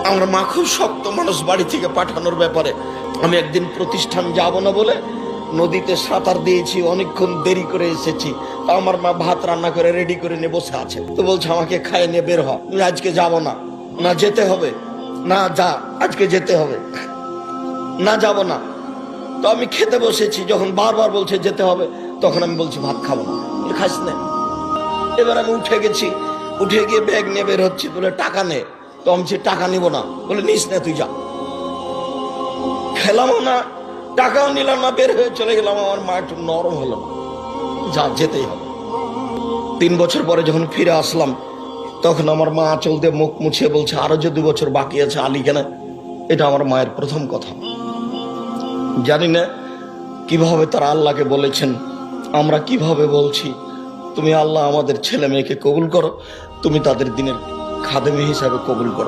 আমার মা খুব শক্ত মানুষ বাড়ি থেকে পাঠানোর ব্যাপারে। আমি একদিন প্রতিষ্ঠান যাব না বলে নদীতে সাঁতার দিয়েছি, অনেকক্ষণ দেরি করে এসেছি। তা আমার মা ভাত রান্না করে রেডি করে নিয়ে বসে আছে, তো বলছে আমাকে খাইয়ে নিয়ে বের হ, আজকে যাব না। না যেতে হবে, না যা, আজকে যেতে হবে, না যাব না। তো আমি খেতে বসেছি, যখন বারবার বলছে যেতে হবে, তখন আমি বলছি ভাত খাবো না। খাস না। এবার আমি উঠে গেছি, উঠে গিয়ে ব্যাগ নিয়ে বের হচ্ছি, বলে টাকা নে। তো আমি টাকা নিব না, বলে নিস না, তুই যা। খেলামও না, টাকাও নিলাম না, বের হয়ে চলে গেলাম। আমার মা একটু নরম হলো না, যা যেতেই হবে। 3 বছর পরে যখন ফিরে আসলাম, তখন আমার মা আঁচল দিয়ে মুখ মুছিয়ে বলছে আরো যে 2 বছর বাকি আছে, আলী কেন? এটা আমার মায়ের প্রথম কথা। জানি না কিভাবে তারা আল্লাহকে বলেছেন, আমরা কিভাবে বলছি তুমি আল্লাহ আমাদের ছেলে মেয়েকে কবুল করো, তুমি তাদের দিনের খাদেমি হিসাবে কবুল করো।